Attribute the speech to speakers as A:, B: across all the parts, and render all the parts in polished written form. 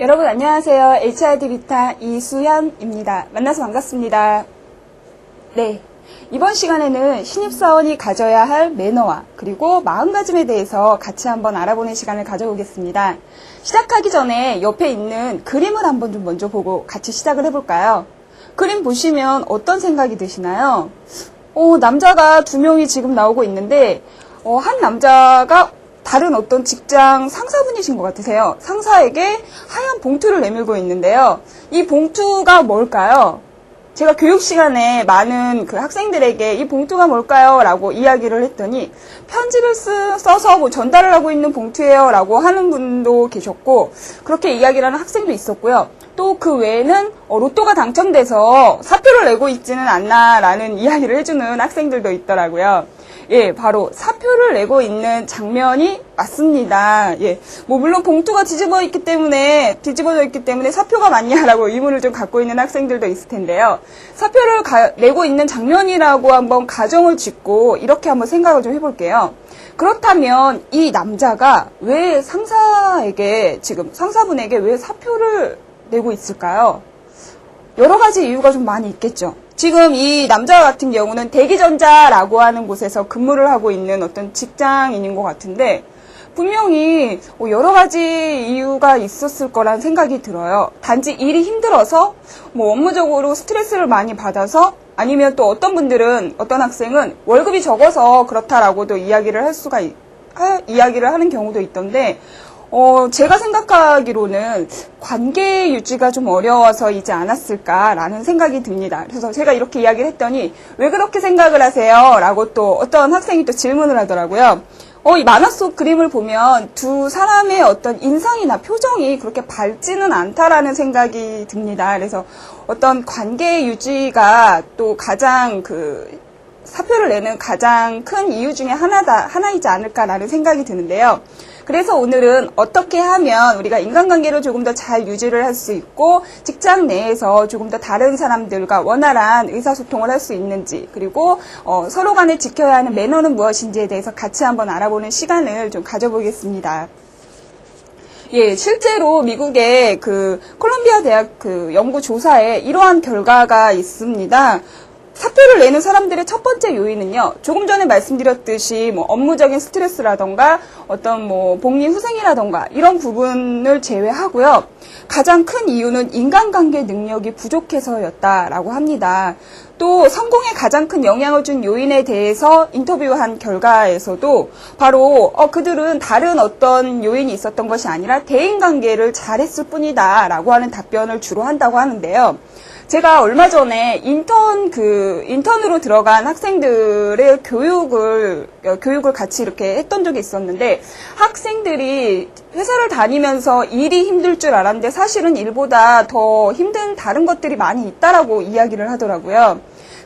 A: 여러분 안녕하세요. HRD 비타 이수현입니다. 만나서 반갑습니다. 네, 이번 시간에는 신입사원이 가져야 할 매너와 그리고 마음가짐에 대해서 같이 한번 알아보는 시간을 가져보겠습니다. 시작하기 전에 옆에 있는 그림을 한번 좀 먼저 보고 같이 시작을 해볼까요? 그림 보시면 어떤 생각이 드시나요? 남자가 두 명이 지금 나오고 있는데 한 남자가 다른 어떤 직장 상사분이신 것 같으세요. 상사에게 하얀 봉투를 내밀고 있는데요. 이 봉투가 뭘까요? 제가 교육 시간에 많은 그 학생들에게 이 봉투가 뭘까요? 라고 이야기를 했더니 편지를 써서 뭐 전달을 하고 있는 봉투예요. 라고 하는 분도 계셨고 그렇게 이야기를 하는 학생도 있었고요. 또 그 외에는 로또가 당첨돼서 사표를 내고 있지는 않나 라는 이야기를 해주는 학생들도 있더라고요. 예, 바로 사표를 내고 있는 장면이 맞습니다. 예, 물론 봉투가 뒤집어져 있기 때문에 사표가 맞냐라고 의문을 좀 갖고 있는 학생들도 있을 텐데요. 사표를 내고 있는 장면이라고 한번 가정을 짓고 이렇게 한번 생각을 좀 해볼게요. 그렇다면 이 남자가 왜 상사분에게 왜 사표를 내고 있을까요? 여러 가지 이유가 좀 많이 있겠죠. 지금 이 남자 같은 경우는 대기전자라고 하는 곳에서 근무를 하고 있는 어떤 직장인인 것 같은데 분명히 여러 가지 이유가 있었을 거란 생각이 들어요. 단지 일이 힘들어서 업무적으로 스트레스를 많이 받아서 아니면 또 어떤 학생은 월급이 적어서 그렇다라고도 이야기를 하는 경우도 있던데 제가 생각하기로는 관계 유지가 좀 어려워서이지 않았을까라는 생각이 듭니다. 그래서 제가 이렇게 이야기를 했더니 왜 그렇게 생각을 하세요? 라고 또 어떤 학생이 또 질문을 하더라고요. 이 만화 속 그림을 보면 두 사람의 어떤 인상이나 표정이 그렇게 밝지는 않다라는 생각이 듭니다. 그래서 어떤 관계 유지가 또 가장 사표를 내는 가장 큰 이유 중에 하나이지 않을까라는 생각이 드는데요. 그래서 오늘은 어떻게 하면 우리가 인간관계를 조금 더 잘 유지를 할 수 있고 직장 내에서 조금 더 다른 사람들과 원활한 의사소통을 할 수 있는지 그리고 서로 간에 지켜야 하는 매너는 무엇인지에 대해서 같이 한번 알아보는 시간을 좀 가져보겠습니다. 예, 실제로 미국의 콜롬비아 대학 연구 조사에 이러한 결과가 있습니다. 사표를 내는 사람들의 첫 번째 요인은요, 조금 전에 말씀드렸듯이 업무적인 스트레스라던가 어떤 복리 후생이라던가 이런 부분을 제외하고요, 가장 큰 이유는 인간관계 능력이 부족해서였다라고 합니다. 또 성공에 가장 큰 영향을 준 요인에 대해서 인터뷰한 결과에서도 바로 그들은 다른 어떤 요인이 있었던 것이 아니라 대인관계를 잘했을 뿐이다 라고 하는 답변을 주로 한다고 하는데요. 제가 얼마 전에 인턴으로 들어간 학생들의 교육을 같이 이렇게 했던 적이 있었는데, 학생들이 회사를 다니면서 일이 힘들 줄 알았는데 사실은 일보다 더 힘든 다른 것들이 많이 있다라고 이야기를 하더라고요.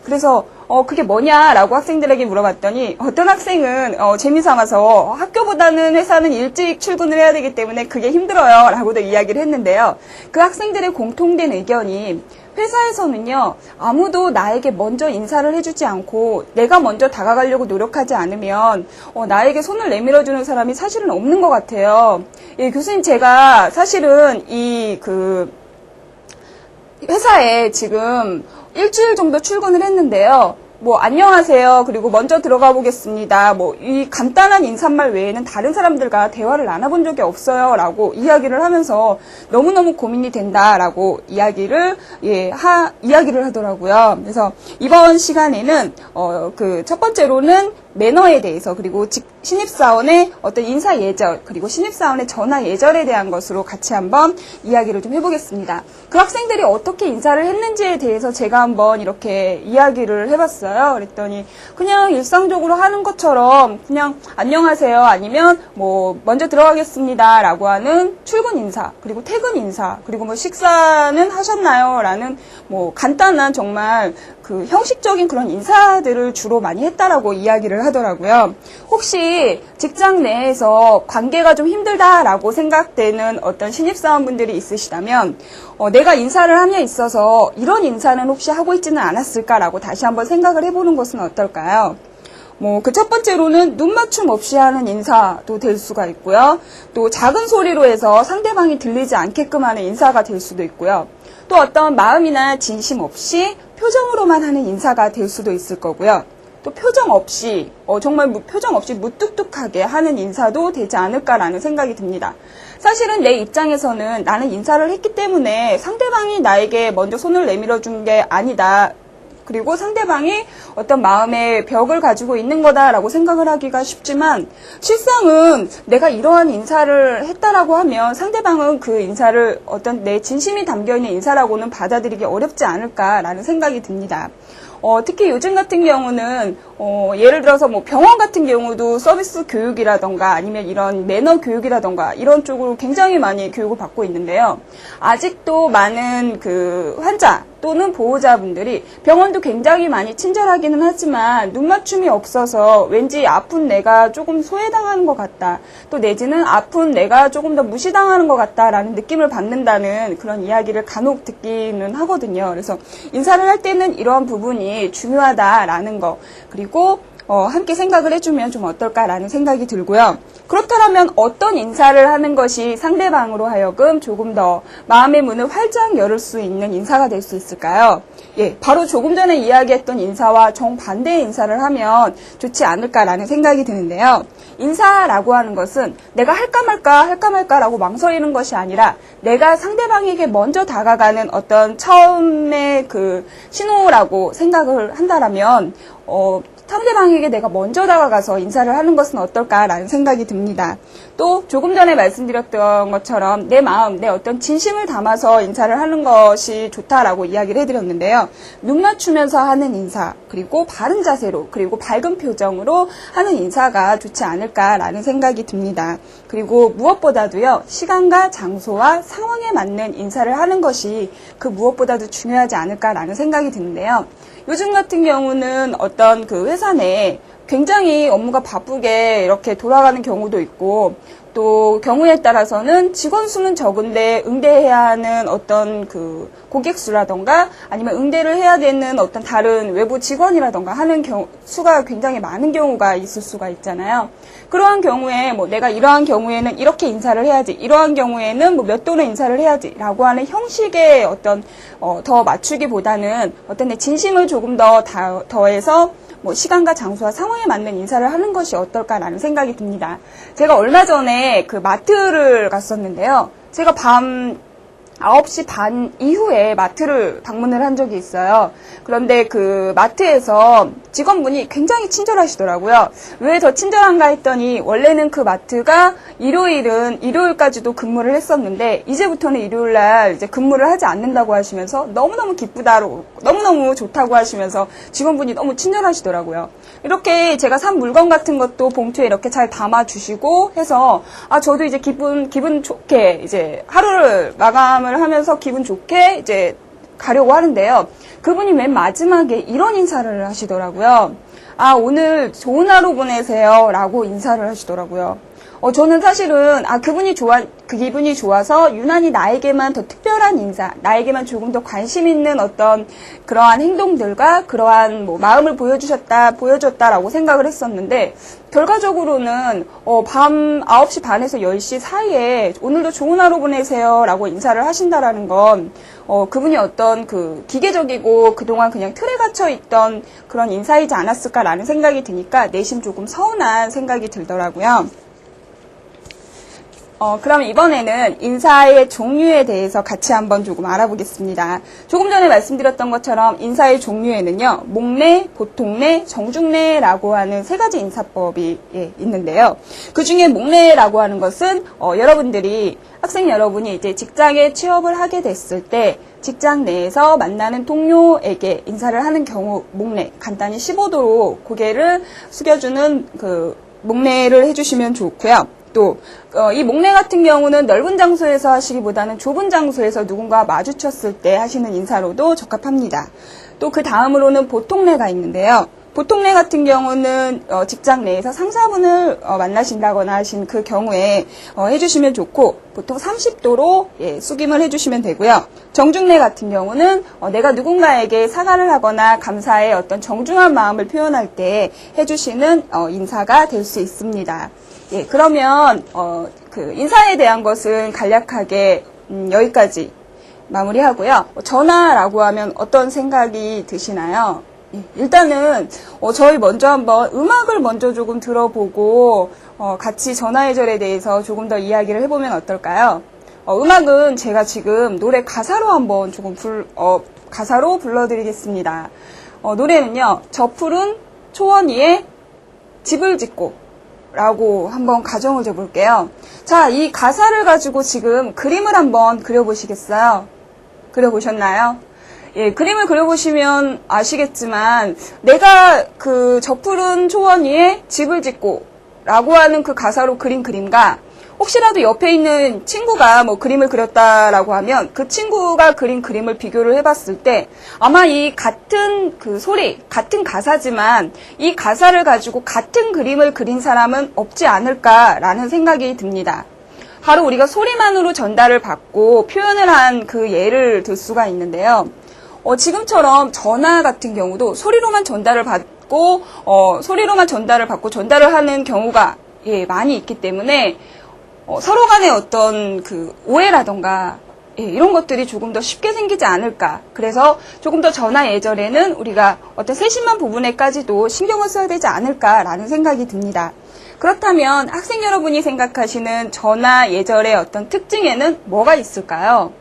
A: 그래서 그게 뭐냐라고 학생들에게 물어봤더니 어떤 학생은 재미삼아서 학교보다는 회사는 일찍 출근을 해야 되기 때문에 그게 힘들어요 라고도 이야기를 했는데요. 그 학생들의 공통된 의견이 회사에서는요, 아무도 나에게 먼저 인사를 해주지 않고 내가 먼저 다가가려고 노력하지 않으면 나에게 손을 내밀어주는 사람이 사실은 없는 것 같아요. 예, 교수님, 제가 사실은 회사에 지금 일주일 정도 출근을 했는데요. 안녕하세요. 그리고 먼저 들어가 보겠습니다. 이 간단한 인사말 외에는 다른 사람들과 대화를 나눠본 적이 없어요. 라고 이야기를 하면서 너무너무 고민이 된다라고 이야기를 하더라고요. 그래서 이번 시간에는, 첫 번째로는 매너에 대해서 그리고 신입사원의 어떤 인사 예절 그리고 신입사원의 전화 예절에 대한 것으로 같이 한번 이야기를 좀 해보겠습니다. 그 학생들이 어떻게 인사를 했는지에 대해서 제가 한번 이렇게 이야기를 해봤어요. 그랬더니 그냥 일상적으로 하는 것처럼 그냥 안녕하세요 아니면 먼저 들어가겠습니다 라고 하는 출근 인사 그리고 퇴근 인사 그리고 식사는 하셨나요? 라는 간단한 정말 형식적인 그런 인사들을 주로 많이 했다라고 이야기를 하더라고요. 혹시 직장 내에서 관계가 좀 힘들다라고 생각되는 어떤 신입사원분들이 있으시다면 내가 인사를 함에 있어서 이런 인사는 혹시 하고 있지는 않았을까라고 다시 한번 생각을 해보는 것은 어떨까요? 그 첫 번째로는 눈 맞춤 없이 하는 인사도 될 수가 있고요. 또 작은 소리로 해서 상대방이 들리지 않게끔 하는 인사가 될 수도 있고요. 또 어떤 마음이나 진심 없이 표정으로만 하는 인사가 될 수도 있을 거고요. 또 표정 없이 정말 표정 없이 무뚝뚝하게 하는 인사도 되지 않을까라는 생각이 듭니다. 사실은 내 입장에서는 나는 인사를 했기 때문에 상대방이 나에게 먼저 손을 내밀어 준 게 아니다. 그리고 상대방이 어떤 마음의 벽을 가지고 있는 거다라고 생각을 하기가 쉽지만 실상은 내가 이러한 인사를 했다라고 하면 상대방은 그 인사를 어떤 내 진심이 담겨있는 인사라고는 받아들이기 어렵지 않을까라는 생각이 듭니다. 특히 요즘 같은 경우는 예를 들어서 병원 같은 경우도 서비스 교육이라던가 아니면 이런 매너 교육이라던가 이런 쪽으로 굉장히 많이 교육을 받고 있는데요. 아직도 많은 그 환자 또는 보호자분들이 병원도 굉장히 많이 친절하기는 하지만 눈 맞춤이 없어서 왠지 아픈 내가 조금 소외당하는 것 같다. 또 내지는 아픈 내가 조금 더 무시당하는 것 같다라는 느낌을 받는다는 그런 이야기를 간혹 듣기는 하거든요. 그래서 인사를 할 때는 이러한 부분이 중요하다라는 거 그리고 함께 생각을 해주면 좀 어떨까라는 생각이 들고요. 그렇다면 어떤 인사를 하는 것이 상대방으로 하여금 조금 더 마음의 문을 활짝 열을 수 있는 인사가 될 수 있을까요? 예, 바로 조금 전에 이야기했던 인사와 정반대의 인사를 하면 좋지 않을까라는 생각이 드는데요. 인사라고 하는 것은 내가 할까 말까라고 망설이는 것이 아니라 내가 상대방에게 먼저 다가가는 어떤 처음의 그 신호라고 생각을 한다라면 상대방에게 내가 먼저 다가가서 인사를 하는 것은 어떨까라는 생각이 듭니다. 또 조금 전에 말씀드렸던 것처럼 내 마음, 내 어떤 진심을 담아서 인사를 하는 것이 좋다라고 이야기를 해드렸는데요. 눈 맞추면서 하는 인사, 그리고 바른 자세로, 그리고 밝은 표정으로 하는 인사가 좋지 않을까라는 생각이 듭니다. 그리고 무엇보다도요, 시간과 장소와 상황에 맞는 인사를 하는 것이 그 무엇보다도 중요하지 않을까라는 생각이 드는데요. 요즘 같은 경우는 어떤 그 회사 내에 굉장히 업무가 바쁘게 이렇게 돌아가는 경우도 있고 또 경우에 따라서는 직원 수는 적은데 응대해야 하는 어떤 그 고객 수라던가 아니면 응대를 해야 되는 어떤 다른 외부 직원이라던가 하는 수가 굉장히 많은 경우가 있을 수가 있잖아요. 그러한 경우에 내가 이러한 경우에는 이렇게 인사를 해야지, 이러한 경우에는 몇 도는 인사를 해야지 라고 하는 형식의 어떤 더 맞추기보다는 어떤 내 진심을 조금 더 더해서 시간과 장소와 상황에 맞는 인사를 하는 것이 어떨까라는 생각이 듭니다. 제가 얼마 전에 그 마트를 갔었는데요. 제가 밤 9시 반 이후에 마트를 방문을 한 적이 있어요. 그런데 그 마트에서 직원분이 굉장히 친절하시더라고요. 왜 더 친절한가 했더니 원래는 그 마트가 일요일까지도 근무를 했었는데 이제부터는 일요일날 이제 근무를 하지 않는다고 하시면서 너무너무 기쁘다고 너무너무 좋다고 하시면서 직원분이 너무 친절하시더라고요. 이렇게 제가 산 물건 같은 것도 봉투에 이렇게 잘 담아주시고 해서 저도 이제 기분 좋게 이제 하루를 마감을 하면서 기분 좋게 이제 가려고 하는데요. 그분이 맨 마지막에 이런 인사를 하시더라고요. 오늘 좋은 하루 보내세요 라고 인사를 하시더라고요. 저는 사실은 그 기분이 좋아서 유난히 나에게만 더 특별한 인사, 나에게만 조금 더 관심 있는 어떤 그러한 행동들과 그러한 마음을 보여줬다라고 생각을 했었는데 결과적으로는 밤 9시 반에서 10시 사이에 오늘도 좋은 하루 보내세요 라고 인사를 하신다라는 건 그분이 어떤 그 기계적이고 그동안 그냥 틀에 갇혀 있던 그런 인사이지 않았을까라는 생각이 드니까 내심 조금 서운한 생각이 들더라고요. 그럼 이번에는 인사의 종류에 대해서 같이 한번 조금 알아보겠습니다. 조금 전에 말씀드렸던 것처럼 인사의 종류에는요, 목례, 보통례, 정중례라고 하는 세 가지 인사법이 있는데요. 그 중에 목례라고 하는 것은 학생 여러분이 이제 직장에 취업을 하게 됐을 때 직장 내에서 만나는 동료에게 인사를 하는 경우 목례, 간단히 15도로 고개를 숙여주는 그 목례를 해주시면 좋고요. 또 이 목례 같은 경우는 넓은 장소에서 하시기보다는 좁은 장소에서 누군가 마주쳤을 때 하시는 인사로도 적합합니다. 또 그 다음으로는 보통례가 있는데요. 보통 같은 경우는 직장 내에서 상사분을 만나신다거나 하신 그 경우에 해주시면 좋고, 보통 30도로 숙임을 해주시면 되고요. 정중래 같은 경우는 내가 누군가에게 사과를 하거나 감사의 어떤 정중한 마음을 표현할 때 해주시는 인사가 될 수 있습니다. 예, 그러면 그 인사에 대한 것은 간략하게 여기까지 마무리하고요. 전화라고 하면 어떤 생각이 드시나요? 일단은 저희 먼저 한번 음악을 먼저 조금 들어보고 같이 전화예절에 대해서 조금 더 이야기를 해보면 어떨까요? 음악은 제가 지금 노래 가사로 한번 조금 가사로 불러드리겠습니다. 노래는요, 저 푸른 초원위에 집을 짓고 라고 한번 가정을 줘볼게요. 자, 이 가사를 가지고 지금 그림을 한번 그려보시겠어요? 그려보셨나요? 예, 그림을 그려보시면 아시겠지만 내가 그 저 푸른 초원 위에 집을 짓고 라고 하는 그 가사로 그린 그림과 혹시라도 옆에 있는 친구가 뭐 그림을 그렸다라고 하면 그 친구가 그린 그림을 비교를 해봤을 때 아마 이 같은 그 소리, 같은 가사지만 이 가사를 가지고 같은 그림을 그린 사람은 없지 않을까라는 생각이 듭니다. 바로 우리가 소리만으로 전달을 받고 표현을 한 그 예를 들 수가 있는데요. 지금처럼 전화 같은 경우도 소리로만 전달을 받고 전달을 하는 경우가 많이 있기 때문에 서로 간의 어떤 그 오해라던가 이런 것들이 조금 더 쉽게 생기지 않을까. 그래서 조금 더 전화 예절에는 우리가 어떤 세심한 부분에까지도 신경을 써야 되지 않을까라는 생각이 듭니다. 그렇다면 학생 여러분이 생각하시는 전화 예절의 어떤 특징에는 뭐가 있을까요?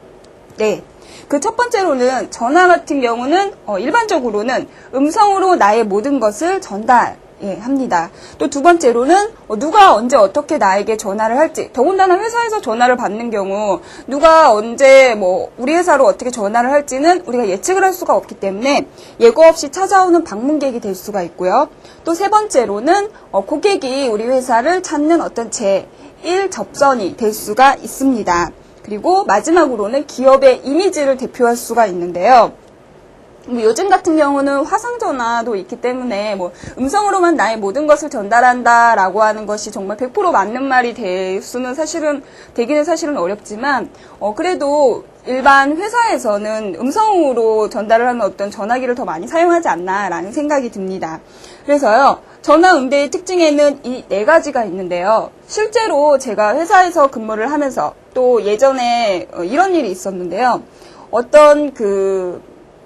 A: 네. 그 첫 번째로는 전화 같은 경우는 일반적으로는 음성으로 나의 모든 것을 전달합니다. 또 두 번째로는 누가 언제 어떻게 나에게 전화를 할지, 더군다나 회사에서 전화를 받는 경우 누가 언제 뭐 우리 회사로 어떻게 전화를 할지는 우리가 예측을 할 수가 없기 때문에 예고 없이 찾아오는 방문객이 될 수가 있고요. 또 세 번째로는 고객이 우리 회사를 찾는 어떤 제1 접선이 될 수가 있습니다. 그리고 마지막으로는 기업의 이미지를 대표할 수가 있는데요. 요즘 같은 경우는 화상전화도 있기 때문에 뭐 음성으로만 나의 모든 것을 전달한다라고 하는 것이 정말 100% 맞는 말이 되기는 사실은 어렵지만 그래도 일반 회사에서는 음성으로 전달을 하는 어떤 전화기를 더 많이 사용하지 않나라는 생각이 듭니다. 그래서요, 전화 응대의 특징에는 이 네 가지가 있는데요. 실제로 제가 회사에서 근무를 하면서 또 예전에 이런 일이 있었는데요. 어떤 그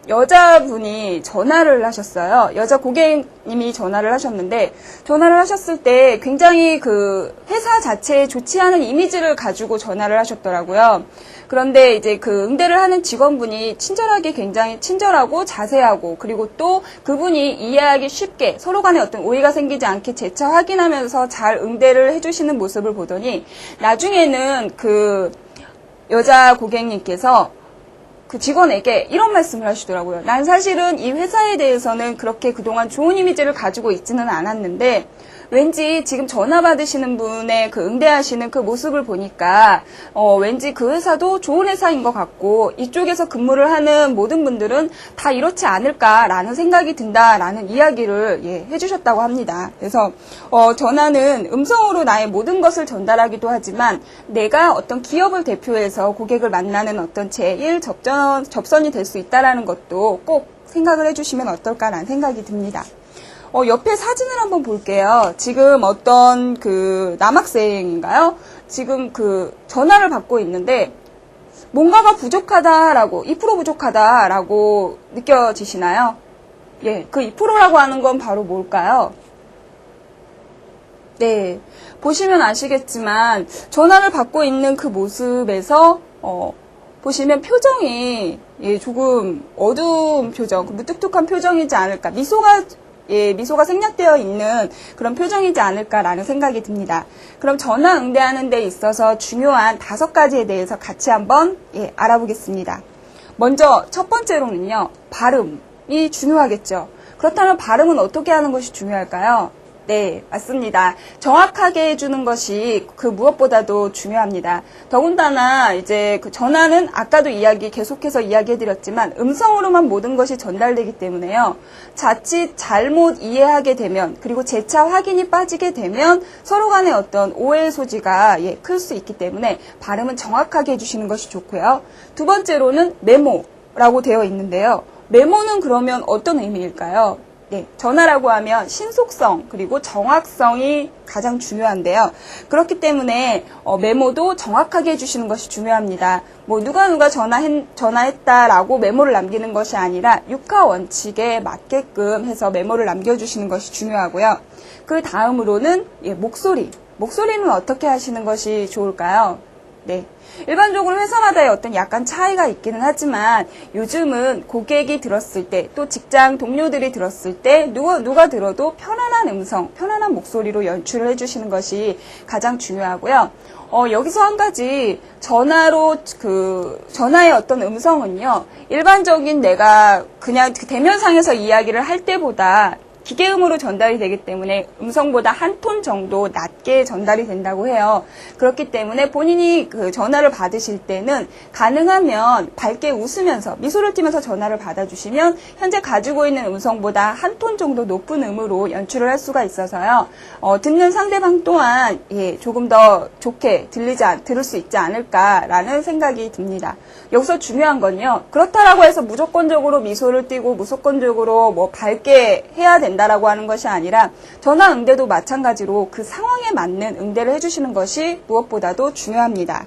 A: 여자분이 전화를 하셨어요. 여자 고객님이 전화를 하셨는데, 전화를 하셨을 때 굉장히 그 회사 자체에 좋지 않은 이미지를 가지고 전화를 하셨더라고요. 그런데 이제 그 응대를 하는 직원분이 친절하게, 굉장히 친절하고 자세하고, 그리고 또 그분이 이해하기 쉽게 서로 간에 어떤 오해가 생기지 않게 재차 확인하면서 잘 응대를 해주시는 모습을 보더니 나중에는 그 여자 고객님께서 그 직원에게 이런 말씀을 하시더라고요. 난 사실은 이 회사에 대해서는 그렇게 그동안 좋은 이미지를 가지고 있지는 않았는데 왠지 지금 전화 받으시는 분의 그 응대하시는 그 모습을 보니까 왠지 그 회사도 좋은 회사인 것 같고 이쪽에서 근무를 하는 모든 분들은 다 이렇지 않을까라는 생각이 든다라는 이야기를 해주셨다고 합니다. 그래서 전화는 음성으로 나의 모든 것을 전달하기도 하지만 내가 어떤 기업을 대표해서 고객을 만나는 어떤 제1 접선이 될 수 있다라는 것도 꼭 생각을 해주시면 어떨까라는 생각이 듭니다. 옆에 사진을 한번 볼게요. 지금 어떤 그 남학생인가요? 지금 그 전화를 받고 있는데 뭔가가 부족하다라고, 2% 부족하다라고 느껴지시나요? 예, 그 2%라고 하는 건 바로 뭘까요? 네, 보시면 아시겠지만 전화를 받고 있는 그 모습에서 보시면 표정이 조금 어두운 표정, 무뚝뚝한 표정이지 않을까, 미소가 생략되어 있는 그런 표정이지 않을까라는 생각이 듭니다. 그럼 전화 응대하는 데 있어서 중요한 5가지에 대해서 같이 한번 알아보겠습니다. 먼저 첫 번째로는요, 발음이 중요하겠죠. 그렇다면 발음은 어떻게 하는 것이 중요할까요? 네, 맞습니다. 정확하게 해주는 것이 그 무엇보다도 중요합니다. 더군다나 이제 그 전화는 아까도 계속해서 이야기해드렸지만 음성으로만 모든 것이 전달되기 때문에요. 자칫 잘못 이해하게 되면 그리고 재차 확인이 빠지게 되면 서로 간의 어떤 오해의 소지가 클 수 있기 때문에 발음은 정확하게 해주시는 것이 좋고요. 두 번째로는 메모라고 되어 있는데요. 메모는 그러면 어떤 의미일까요? 네, 전화라고 하면 신속성 그리고 정확성이 가장 중요한데요. 그렇기 때문에 메모도 정확하게 해주시는 것이 중요합니다. 뭐 누가 전화했다라고 메모를 남기는 것이 아니라 육하 원칙에 맞게끔 해서 메모를 남겨주시는 것이 중요하고요. 그 다음으로는 목소리는 어떻게 하시는 것이 좋을까요? 네. 일반적으로 회사마다의 어떤 약간 차이가 있기는 하지만 요즘은 고객이 들었을 때 또 직장 동료들이 들었을 때 누가 들어도 편안한 음성, 편안한 목소리로 연출을 해주시는 것이 가장 중요하고요. 여기서 한 가지 전화의 어떤 음성은요. 일반적인 내가 그냥 대면상에서 이야기를 할 때보다 기계음으로 전달이 되기 때문에 음성보다 한 톤 정도 낮게 전달이 된다고 해요. 그렇기 때문에 본인이 그 전화를 받으실 때는 가능하면 밝게 웃으면서 미소를 띠면서 전화를 받아주시면 현재 가지고 있는 음성보다 한 톤 정도 높은 음으로 연출을 할 수가 있어서요. 듣는 상대방 또한 조금 더 좋게 들을 수 있지 않을까라는 생각이 듭니다. 여기서 중요한 건요. 그렇다라고 해서 무조건적으로 미소를 띠고 무조건적으로 뭐 밝게 해야 된다라고 하는 것이 아니라 전화 응대도 마찬가지로 그 상황에 맞는 응대를 해주시는 것이 무엇보다도 중요합니다.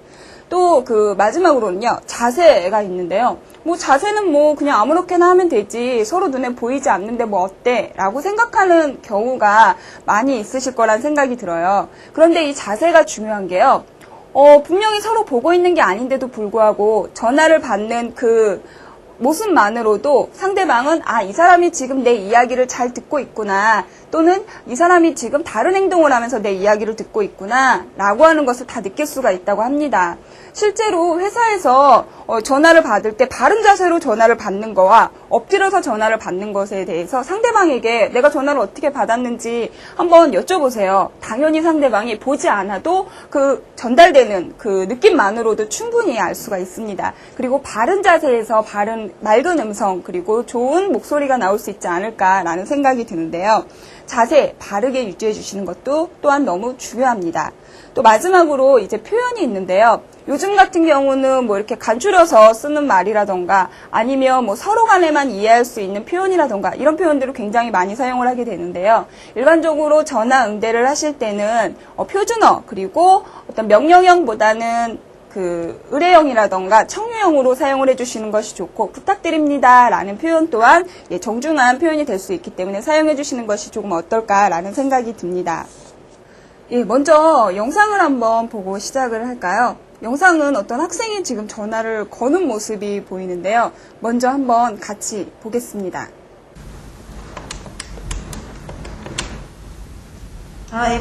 A: 또 마지막으로는요. 자세가 있는데요. 자세는 그냥 아무렇게나 하면 되지 서로 눈에 보이지 않는데 뭐 어때? 라고 생각하는 경우가 많이 있으실 거란 생각이 들어요. 그런데 이 자세가 중요한 게요. 분명히 서로 보고 있는 게 아닌데도 불구하고 전화를 받는 그 모습만으로도 상대방은 이 사람이 지금 내 이야기를 잘 듣고 있구나 또는 이 사람이 지금 다른 행동을 하면서 내 이야기를 듣고 있구나 라고 하는 것을 다 느낄 수가 있다고 합니다. 실제로 회사에서 전화를 받을 때 바른 자세로 전화를 받는 거와 엎드려서 전화를 받는 것에 대해서 상대방에게 내가 전화를 어떻게 받았는지 한번 여쭤보세요. 당연히 상대방이 보지 않아도 전달되는 그 느낌만으로도 충분히 알 수가 있습니다. 그리고 바른 자세에서 맑은 음성 그리고 좋은 목소리가 나올 수 있지 않을까라는 생각이 드는데요. 자세 바르게 유지해 주시는 것도 또한 너무 중요합니다. 또 마지막으로 이제 표현이 있는데요. 요즘 같은 경우는 이렇게 간추려서 쓰는 말이라던가 아니면 서로 간에만 이해할 수 있는 표현이라던가 이런 표현들을 굉장히 많이 사용을 하게 되는데요. 일반적으로 전화 응대를 하실 때는 표준어 그리고 어떤 명령형보다는 의뢰형이라던가 청유형으로 사용을 해주시는 것이 좋고 부탁드립니다 라는 표현 또한 정중한 표현이 될 수 있기 때문에 사용해 주시는 것이 조금 어떨까라는 생각이 듭니다. 먼저 영상을 한번 보고 시작을 할까요? 영상은 어떤 학생이 지금 전화를 거는 모습이 보이는데요. 먼저 한번 같이 보겠습니다.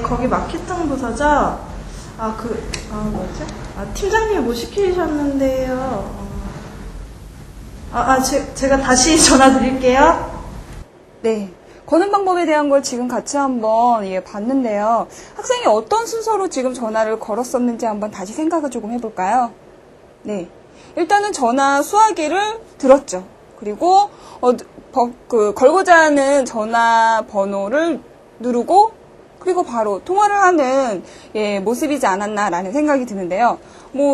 B: 거기 마케팅 부서죠? 팀장님이 뭐 시키셨는데요. 제가 다시 전화 드릴게요.
A: 네. 거는 방법에 대한 걸 지금 같이 한번 봤는데요. 학생이 어떤 순서로 지금 전화를 걸었었는지 한번 다시 생각을 조금 해볼까요? 네. 일단은 전화 수화기를 들었죠. 그리고 걸고자 하는 전화번호를 누르고 그리고 바로 통화를 하는 모습이지 않았나라는 생각이 드는데요.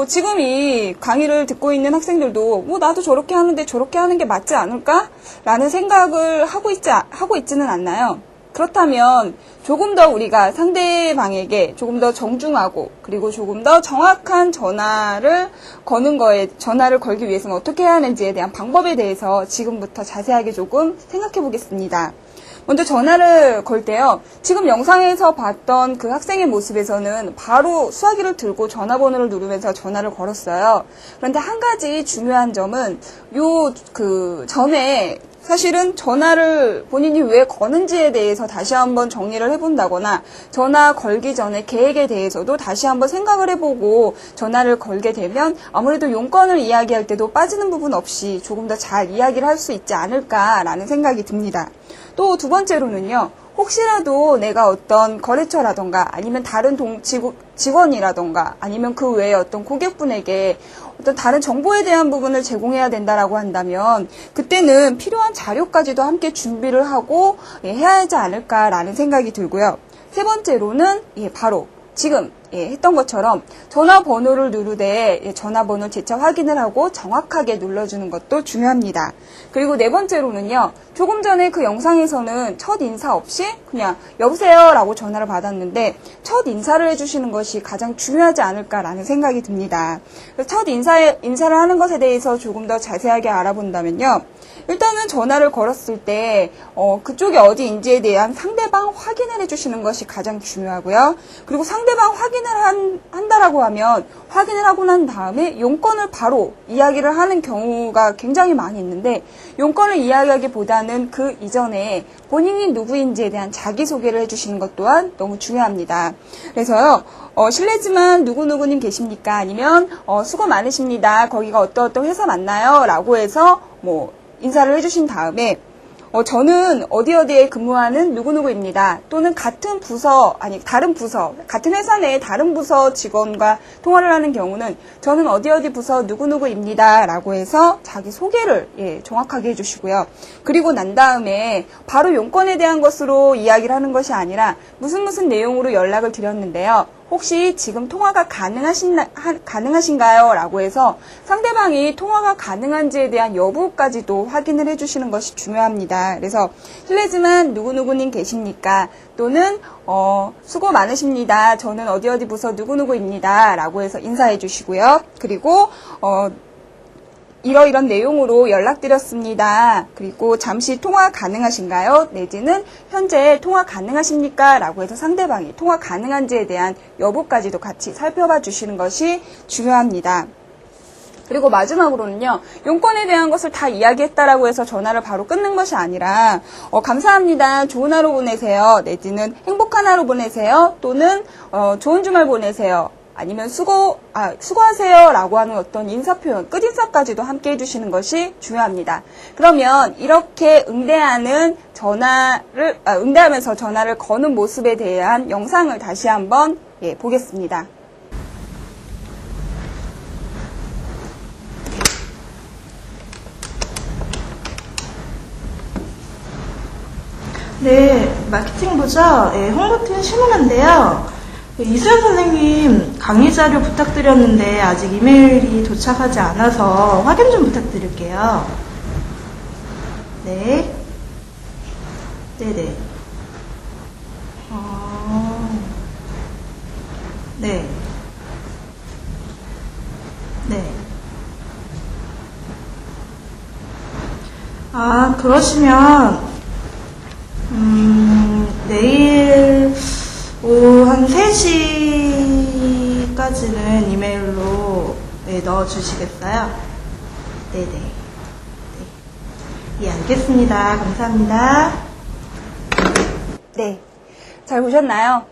A: 지금 이 강의를 듣고 있는 학생들도 나도 저렇게 하는데 저렇게 하는 게 맞지 않을까? 라는 생각을 하고 있지는 않나요? 그렇다면 조금 더 우리가 상대방에게 조금 더 정중하고 그리고 조금 더 정확한 전화를 걸기 위해서는 어떻게 해야 하는지에 대한 방법에 대해서 지금부터 자세하게 조금 생각해 보겠습니다. 먼저 전화를 걸 때요. 지금 영상에서 봤던 그 학생의 모습에서는 바로 수화기를 들고 전화번호를 누르면서 전화를 걸었어요. 그런데 한 가지 중요한 점은 전에 사실은 전화를 본인이 왜 거는지에 대해서 다시 한번 정리를 해본다거나 전화 걸기 전에 계획에 대해서도 다시 한번 생각을 해보고 전화를 걸게 되면 아무래도 용건을 이야기할 때도 빠지는 부분 없이 조금 더 잘 이야기를 할 수 있지 않을까라는 생각이 듭니다. 또 두 번째로는요. 혹시라도 내가 어떤 거래처라던가 아니면 다른 직원이라던가 아니면 그 외에 어떤 고객분에게 어떤 다른 정보에 대한 부분을 제공해야 된다라고 한다면 그때는 필요한 자료까지도 함께 준비를 하고 해야 하지 않을까라는 생각이 들고요. 세 번째로는 바로 지금 했던 것처럼 전화번호를 누르되 전화번호 재차 확인을 하고 정확하게 눌러주는 것도 중요합니다. 그리고 네 번째로는요. 조금 전에 그 영상에서는 첫 인사 없이 그냥 여보세요 라고 전화를 받았는데 첫 인사를 해주시는 것이 가장 중요하지 않을까라는 생각이 듭니다. 첫 인사를 하는 것에 대해서 조금 더 자세하게 알아본다면요. 일단은 전화를 걸었을 때 그쪽이 어디인지에 대한 상대방 확인을 해주시는 것이 가장 중요하고요. 그리고 상대방 확인을 한다라고 하면 확인을 하고 난 다음에 용건을 바로 이야기를 하는 경우가 굉장히 많이 있는데 용건을 이야기하기보다는 그 이전에 본인이 누구인지에 대한 자기소개를 해주시는 것 또한 너무 중요합니다. 그래서요. 실례지만 누구누구님 계십니까? 아니면 수고 많으십니다. 거기가 어떤 회사 맞나요? 라고 해서 인사를 해주신 다음에 저는 어디에 근무하는 누구누구입니다. 또는 같은 회사 내의 다른 부서 직원과 통화를 하는 경우는 저는 어디 부서 누구누구입니다. 라고 해서 자기 소개를 정확하게 해주시고요. 그리고 난 다음에 바로 용건에 대한 것으로 이야기를 하는 것이 아니라 무슨 내용으로 연락을 드렸는데요. 혹시 지금 통화가 가능하신가요? 라고 해서 상대방이 통화가 가능한지에 대한 여부까지도 확인을 해주시는 것이 중요합니다. 그래서 실례지만 누구누구님 계십니까? 또는 수고 많으십니다. 저는 어디 부서 누구누구입니다. 라고 해서 인사해 주시고요. 그리고 이런 내용으로 연락드렸습니다. 그리고 잠시 통화 가능하신가요? 내지는 현재 통화 가능하십니까? 라고 해서 상대방이 통화 가능한지에 대한 여부까지도 같이 살펴봐 주시는 것이 중요합니다. 그리고 마지막으로는요. 용건에 대한 것을 다 이야기했다라고 해서 전화를 바로 끊는 것이 아니라 감사합니다. 좋은 하루 보내세요. 내지는 행복한 하루 보내세요. 또는 좋은 주말 보내세요. 아니면 수고하세요 라고 하는 어떤 인사 표현, 끝인사까지도 함께 해주시는 것이 중요합니다. 그러면 이렇게 응대하면서 전화를 거는 모습에 대한 영상을 다시 한번 보겠습니다.
B: 네, 마케팅부죠. 홍보팀 신문인데요. 이수연 선생님 강의 자료 부탁드렸는데 아직 이메일이 도착하지 않아서 확인 좀 부탁드릴게요. 네. 네네. 네. 네. 그러시면 내일 오후 한 3시까지는 이메일로 넣어주시겠어요? 네네. 네, 알겠습니다. 감사합니다.
A: 네. 잘 보셨나요?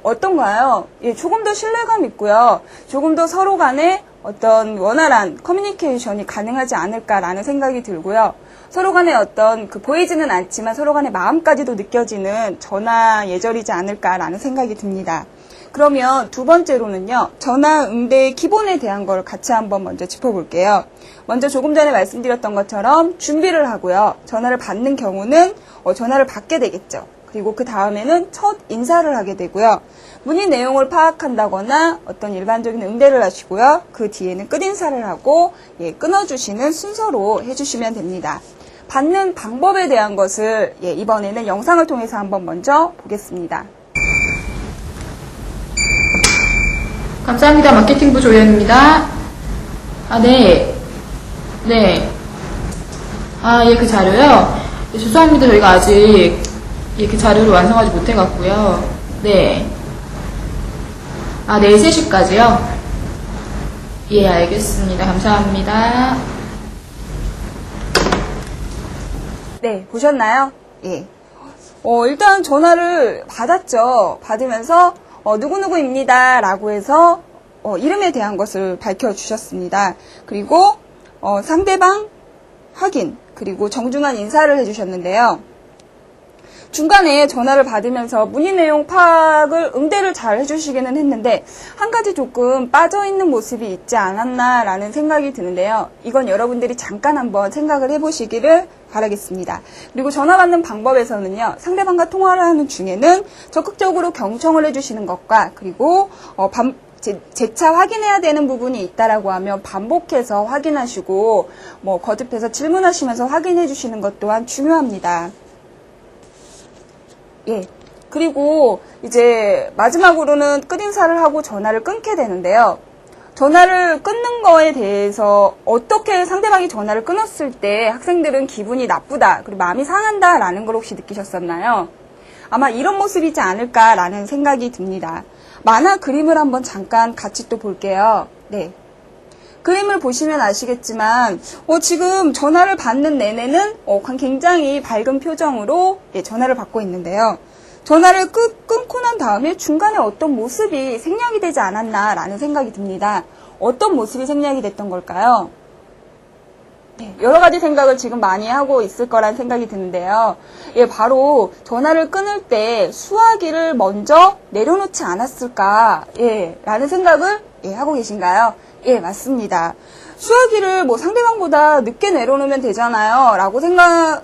A: 어떤가요? 조금 더 신뢰감 있고요. 조금 더 서로 간에 어떤 원활한 커뮤니케이션이 가능하지 않을까라는 생각이 들고요. 서로 간에 어떤 보이지는 않지만 서로 간의 마음까지도 느껴지는 전화 예절이지 않을까라는 생각이 듭니다. 그러면 두 번째로는요. 전화 응대의 기본에 대한 걸 같이 한번 먼저 짚어볼게요. 먼저 조금 전에 말씀드렸던 것처럼 준비를 하고요. 전화를 받는 경우는 전화를 받게 되겠죠. 그리고 그 다음에는 첫 인사를 하게 되고요. 문의 내용을 파악한다거나 어떤 일반적인 응대를 하시고요. 그 뒤에는 끝인사를 하고 끊어주시는 순서로 해주시면 됩니다. 받는 방법에 대한 것을 이번에는 영상을 통해서 한번 먼저 보겠습니다.
C: 감사합니다. 마케팅부 조연입니다. 네. 그 자료요? 죄송합니다. 저희가 아직 그 자료를 완성하지 못해갖고요. 네. 내일 3시까지요? 알겠습니다. 감사합니다.
A: 네, 보셨나요? 일단 전화를 받았죠. 받으면서 누구누구입니다 라고 해서 이름에 대한 것을 밝혀주셨습니다. 그리고 상대방 확인, 그리고 정중한 인사를 해주셨는데요. 중간에 전화를 받으면서 문의 내용 파악을 응대를 잘 해주시기는 했는데 한 가지 조금 빠져있는 모습이 있지 않았나라는 생각이 드는데요. 이건 여러분들이 잠깐 한번 생각을 해보시기를 바라겠습니다. 그리고 전화 받는 방법에서는요. 상대방과 통화를 하는 중에는 적극적으로 경청을 해주시는 것과 그리고 재차 확인해야 되는 부분이 있다라고 하면 반복해서 확인하시고 거듭해서 질문하시면서 확인해 주시는 것 또한 중요합니다. 예. 그리고 이제 마지막으로는 끝인사를 하고 전화를 끊게 되는데요. 전화를 끊는 거에 대해서 어떻게 상대방이 전화를 끊었을 때 학생들은 기분이 나쁘다, 그리고 마음이 상한다라는 걸 혹시 느끼셨었나요? 아마 이런 모습이지 않을까라는 생각이 듭니다. 만화 그림을 한번 잠깐 같이 또 볼게요. 네. 그림을 보시면 아시겠지만 지금 전화를 받는 내내는 굉장히 밝은 표정으로 전화를 받고 있는데요. 전화를 끊고 난 다음에 중간에 어떤 모습이 생략이 되지 않았나라는 생각이 듭니다. 어떤 모습이 생략이 됐던 걸까요? 네, 여러 가지 생각을 지금 많이 하고 있을 거란 생각이 드는데요. 예, 바로 전화를 끊을 때 수화기를 먼저 내려놓지 않았을까, 라는 생각을 하고 계신가요? 예, 맞습니다. 수화기를 상대방보다 늦게 내려놓으면 되잖아요.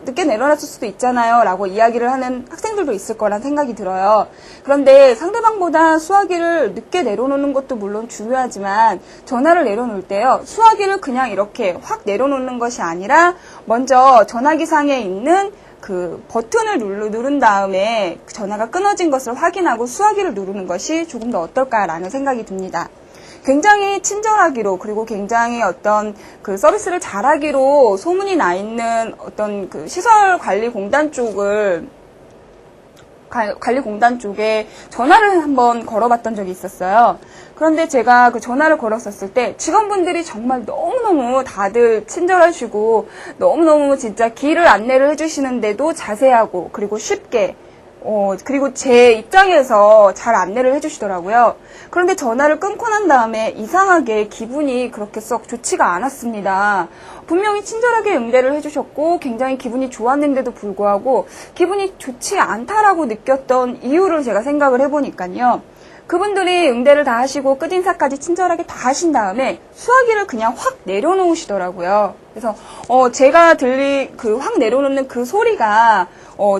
A: 늦게 내려놨을 수도 있잖아요. 라고 이야기를 하는 학생들도 있을 거란 생각이 들어요. 그런데 상대방보다 수화기를 늦게 내려놓는 것도 물론 중요하지만 전화를 내려놓을 때요. 수화기를 그냥 이렇게 확 내려놓는 것이 아니라 먼저 전화기 상에 있는 그 버튼을 누른 다음에 전화가 끊어진 것을 확인하고 수화기를 누르는 것이 조금 더 어떨까라는 생각이 듭니다. 굉장히 친절하기로 그리고 굉장히 어떤 그 서비스를 잘하기로 소문이 나 있는 어떤 그 시설관리공단 쪽에 전화를 한번 걸어봤던 적이 있었어요. 그런데 제가 그 전화를 걸었었을 때 직원분들이 정말 너무너무 다들 친절하시고 너무너무 진짜 길을 안내를 해주시는데도 자세하고 그리고 쉽게 그리고 제 입장에서 잘 안내를 해주시더라고요. 그런데 전화를 끊고 난 다음에 이상하게 기분이 그렇게 썩 좋지가 않았습니다. 분명히 친절하게 응대를 해주셨고 굉장히 기분이 좋았는데도 불구하고 기분이 좋지 않다라고 느꼈던 이유를 제가 생각을 해보니까요. 그분들이 응대를 다 하시고 끝인사까지 친절하게 다 하신 다음에 수화기를 그냥 확 내려놓으시더라고요. 그래서 제가 확 내려놓는 그 소리가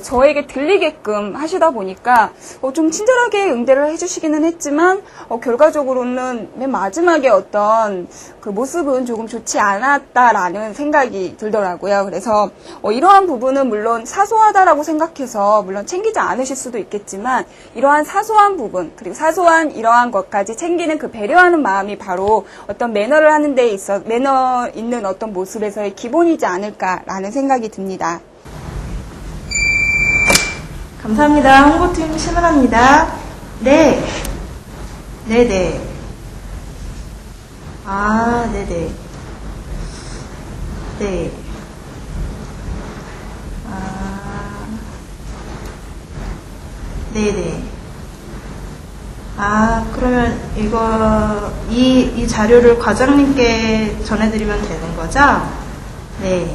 A: 저에게 들리게끔 하시다 보니까 좀 친절하게 응대를 해주시기는 했지만 결과적으로는 맨 마지막에 어떤 그 모습은 조금 좋지 않았다라는 생각이 들더라고요. 그래서 이러한 부분은 물론 사소하다라고 생각해서 물론 챙기지 않으실 수도 있겠지만 이러한 사소한 부분 그리고 사소한 이러한 것까지 챙기는 그 배려하는 마음이 바로 어떤 매너를 하는 데 있어 매너 있는 어떤 모습에서의 기본이지 않을까라는 생각이 듭니다.
B: 감사합니다. 홍보팀 심은아입니다. 네. 네네. 아, 네네. 네. 아, 네네. 아, 그러면 이 자료를 과장님께 전해드리면 되는 거죠? 네.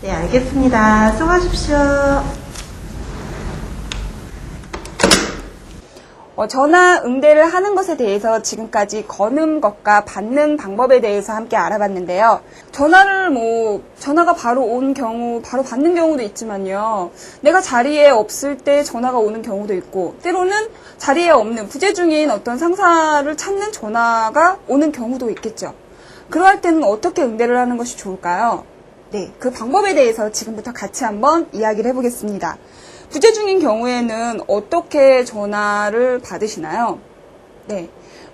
B: 네, 알겠습니다. 수고하십시오.
A: 전화 응대를 하는 것에 대해서 지금까지 거는 것과 받는 방법에 대해서 함께 알아봤는데요. 전화가 바로 온 경우, 바로 받는 경우도 있지만요. 내가 자리에 없을 때 전화가 오는 경우도 있고, 때로는 자리에 없는 부재 중인 어떤 상사를 찾는 전화가 오는 경우도 있겠죠. 그럴 때는 어떻게 응대를 하는 것이 좋을까요? 네, 그 방법에 대해서 지금부터 같이 한번 이야기를 해보겠습니다. 부재 중인 경우에는 어떻게 전화를 받으시나요? 네.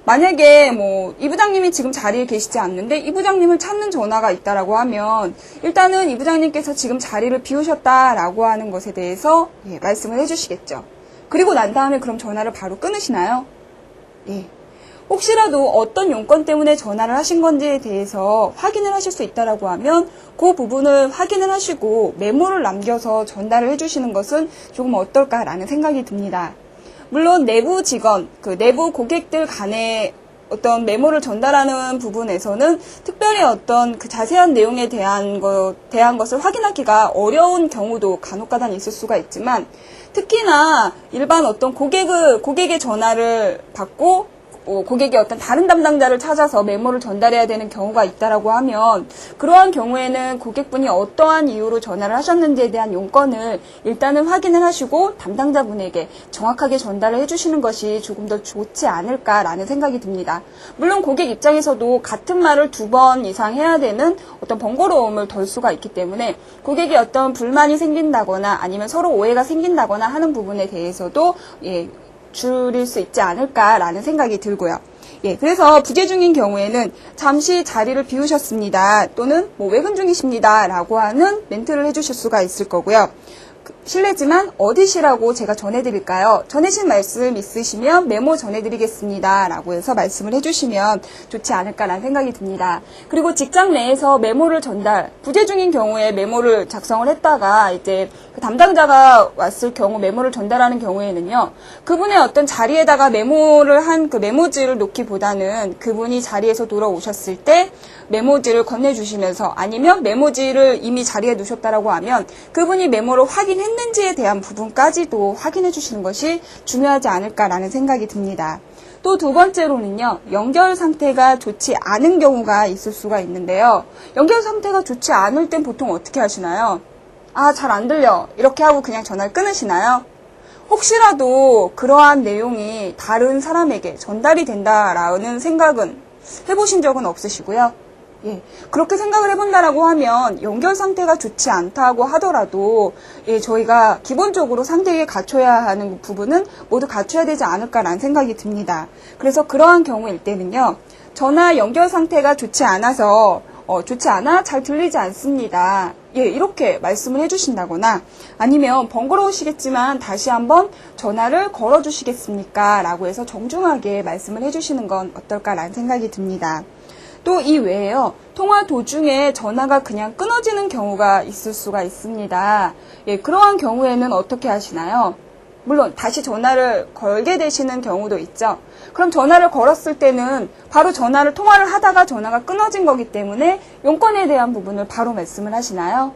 A: 만약에 이 부장님이 지금 자리에 계시지 않는데 이 부장님을 찾는 전화가 있다라고 하면 일단은 이 부장님께서 지금 자리를 비우셨다라고 하는 것에 대해서 말씀을 해주시겠죠. 그리고 난 다음에 그럼 전화를 바로 끊으시나요? 네. 혹시라도 어떤 용건 때문에 전화를 하신 건지에 대해서 확인을 하실 수 있다라고 하면 그 부분을 확인을 하시고 메모를 남겨서 전달을 해주시는 것은 조금 어떨까라는 생각이 듭니다. 물론 내부 직원, 내부 고객들 간의 어떤 메모를 전달하는 부분에서는 특별히 어떤 그 자세한 내용에 대한 것을 확인하기가 어려운 경우도 간혹가다 있을 수가 있지만, 특히나 일반 어떤 고객의 전화를 받고 고객이 어떤 다른 담당자를 찾아서 메모를 전달해야 되는 경우가 있다라고 하면, 그러한 경우에는 고객분이 어떠한 이유로 전화를 하셨는지에 대한 용건을 일단은 확인을 하시고 담당자분에게 정확하게 전달을 해주시는 것이 조금 더 좋지 않을까라는 생각이 듭니다. 물론 고객 입장에서도 같은 말을 2번 이상 해야 되는 어떤 번거로움을 덜 수가 있기 때문에 고객이 어떤 불만이 생긴다거나 아니면 서로 오해가 생긴다거나 하는 부분에 대해서도 줄일 수 있지 않을까라는 생각이 들고요. 그래서 부재 중인 경우에는 잠시 자리를 비우셨습니다. 또는 외근 중이십니다. 라고 하는 멘트를 해주실 수가 있을 거고요. 실례지만 어디시라고 제가 전해드릴까요? 전해진 말씀 있으시면 메모 전해드리겠습니다. 라고 해서 말씀을 해주시면 좋지 않을까라는 생각이 듭니다. 그리고 직장 내에서 메모를 부재 중인 경우에 메모를 작성을 했다가 이제 그 담당자가 왔을 경우 메모를 전달하는 경우에는요, 그분의 어떤 자리에다가 메모를 한 그 메모지를 놓기보다는 그분이 자리에서 돌아오셨을 때 메모지를 건네주시면서, 아니면 메모지를 이미 자리에 두셨다라고 하면 그분이 메모를 확인했는지에 대한 부분까지도 확인해 주시는 것이 중요하지 않을까라는 생각이 듭니다. 또 2번째로는요, 연결 상태가 좋지 않은 경우가 있을 수가 있는데요. 연결 상태가 좋지 않을 땐 보통 어떻게 하시나요? 잘 안 들려. 이렇게 하고 그냥 전화를 끊으시나요? 혹시라도 그러한 내용이 다른 사람에게 전달이 된다라는 생각은 해보신 적은 없으시고요. 그렇게 생각을 해본다라고 하면 연결 상태가 좋지 않다고 하더라도 저희가 기본적으로 상대에게 갖춰야 하는 부분은 모두 갖춰야 되지 않을까라는 생각이 듭니다. 그래서 그러한 경우일 때는요, 전화 연결 상태가 좋지 않아 잘 들리지 않습니다. 이렇게 말씀을 해주신다거나, 아니면 번거로우시겠지만 다시 한번 전화를 걸어주시겠습니까? 라고 해서 정중하게 말씀을 해주시는 건 어떨까라는 생각이 듭니다. 또 이 외에요, 통화 도중에 전화가 그냥 끊어지는 경우가 있을 수가 있습니다. 그러한 경우에는 어떻게 하시나요? 물론 다시 전화를 걸게 되시는 경우도 있죠. 그럼 전화를 걸었을 때는 바로 통화를 하다가 전화가 끊어진 거기 때문에 용건에 대한 부분을 바로 말씀을 하시나요?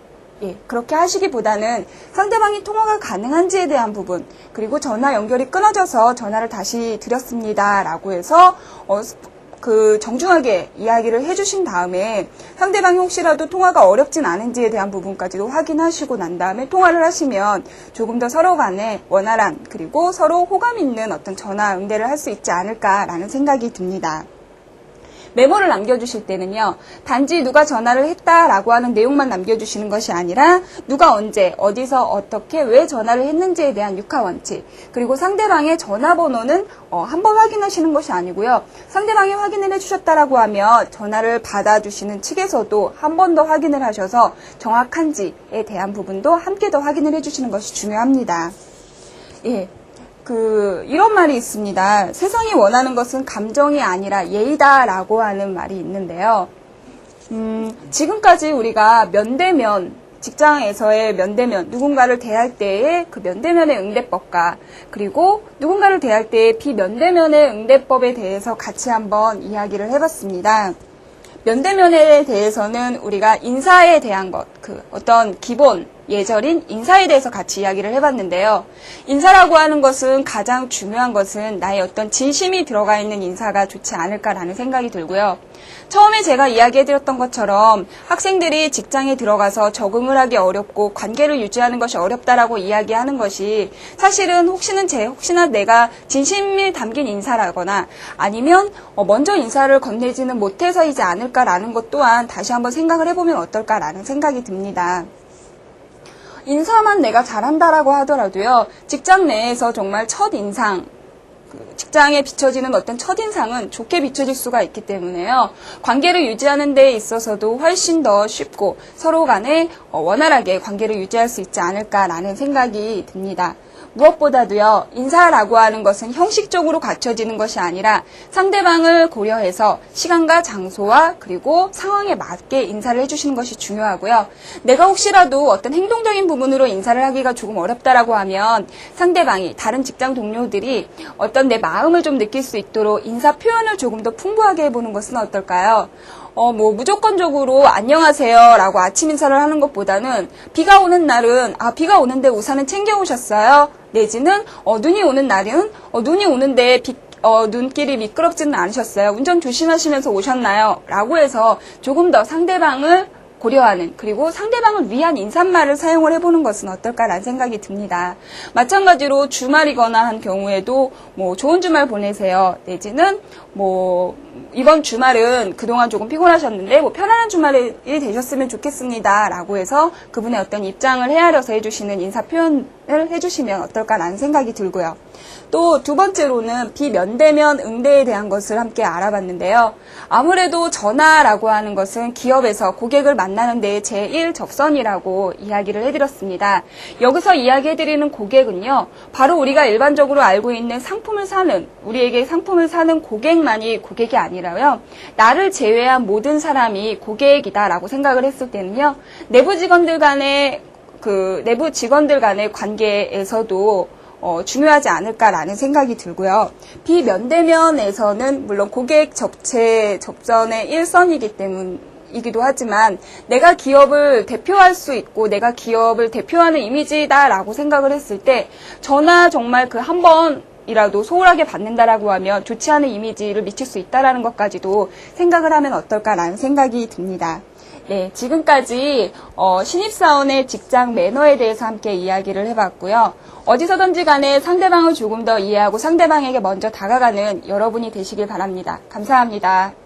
A: 그렇게 하시기보다는 상대방이 통화가 가능한지에 대한 부분, 그리고 전화 연결이 끊어져서 전화를 다시 드렸습니다 라고 해서 정중하게 이야기를 해주신 다음에 상대방이 혹시라도 통화가 어렵진 않은지에 대한 부분까지도 확인하시고 난 다음에 통화를 하시면 조금 더 서로 간에 원활한, 그리고 서로 호감 있는 어떤 전화 응대를 할 수 있지 않을까라는 생각이 듭니다. 메모를 남겨주실 때는요, 단지 누가 전화를 했다라고 하는 내용만 남겨주시는 것이 아니라 누가 언제, 어디서, 어떻게, 왜 전화를 했는지에 대한 육하원칙, 그리고 상대방의 전화번호는 한번 확인하시는 것이 아니고요, 상대방이 확인을 해주셨다라고 하면 전화를 받아주시는 측에서도 한 번 더 확인을 하셔서 정확한지에 대한 부분도 함께 더 확인을 해주시는 것이 중요합니다. 이런 말이 있습니다. 세상이 원하는 것은 감정이 아니라 예의다라고 하는 말이 있는데요. 지금까지 우리가 면대면, 직장에서의 면대면, 누군가를 대할 때의 그 면대면의 응대법과, 그리고 누군가를 대할 때의 비면대면의 응대법에 대해서 같이 한번 이야기를 해봤습니다. 면대면에 대해서는 우리가 인사에 대한 것, 어떤 기본 예절인 인사에 대해서 같이 이야기를 해봤는데요. 인사라고 하는 것은 가장 중요한 것은 나의 어떤 진심이 들어가 있는 인사가 좋지 않을까라는 생각이 들고요. 처음에 제가 이야기해드렸던 것처럼 학생들이 직장에 들어가서 적응을 하기 어렵고 관계를 유지하는 것이 어렵다라고 이야기하는 것이 사실은 혹시나 내가 진심이 담긴 인사라거나 아니면 먼저 인사를 건네지는 못해서이지 않을까라는 것 또한 다시 한번 생각을 해보면 어떨까라는 생각이 듭니다. 인사만 내가 잘한다라고 하더라도요, 직장 내에서 정말 첫인상, 직장에 비춰지는 어떤 첫인상은 좋게 비춰질 수가 있기 때문에요, 관계를 유지하는 데 있어서도 훨씬 더 쉽고 서로 간에 원활하게 관계를 유지할 수 있지 않을까라는 생각이 듭니다. 무엇보다도요, 인사라고 하는 것은 형식적으로 갖춰지는 것이 아니라 상대방을 고려해서 시간과 장소와 그리고 상황에 맞게 인사를 해주시는 것이 중요하고요. 내가 혹시라도 어떤 행동적인 부분으로 인사를 하기가 조금 어렵다라고 하면 상대방이, 다른 직장 동료들이 어떤 내 마음을 좀 느낄 수 있도록 인사 표현을 조금 더 풍부하게 해보는 것은 어떨까요? 무조건적으로 안녕하세요 라고 아침 인사를 하는 것보다는 비가 오는 날은 비가 오는데 우산은 챙겨 오셨어요? 내지는 눈이 오는 날은 눈이 오는데 눈길이 미끄럽지는 않으셨어요? 운전 조심하시면서 오셨나요? 라고 해서 조금 더 상대방을 고려하는, 그리고 상대방을 위한 인사말을 사용을 해보는 것은 어떨까라는 생각이 듭니다. 마찬가지로 주말이거나 한 경우에도 좋은 주말 보내세요. 내지는 이번 주말은 그동안 조금 피곤하셨는데 편안한 주말이 되셨으면 좋겠습니다. 라고 해서 그분의 어떤 입장을 헤아려서 해주시는 인사 표현을 해주시면 어떨까라는 생각이 들고요. 또 두 번째로는 비면대면 응대에 대한 것을 함께 알아봤는데요. 아무래도 전화라고 하는 것은 기업에서 고객을 만나는 데의 제1접선이라고 이야기를 해드렸습니다. 여기서 이야기해드리는 고객은요, 바로 우리가 일반적으로 알고 있는 우리에게 상품을 사는 고객만이 고객이 아니라요, 나를 제외한 모든 사람이 고객이다라고 생각을 했을 때는요, 내부 직원들 간의 관계에서도 중요하지 않을까라는 생각이 들고요. 비면대면에서는 물론 고객 접전의 일선이기 때문이기도 하지만 내가 기업을 대표할 수 있고 내가 기업을 대표하는 이미지다라고 생각을 했을 때 전화 정말 그 한 번이라도 소홀하게 받는다라고 하면 좋지 않은 이미지를 미칠 수 있다라는 것까지도 생각을 하면 어떨까라는 생각이 듭니다. 네, 지금까지 신입사원의 직장 매너에 대해서 함께 이야기를 해봤고요. 어디서든지 간에 상대방을 조금 더 이해하고 상대방에게 먼저 다가가는 여러분이 되시길 바랍니다. 감사합니다.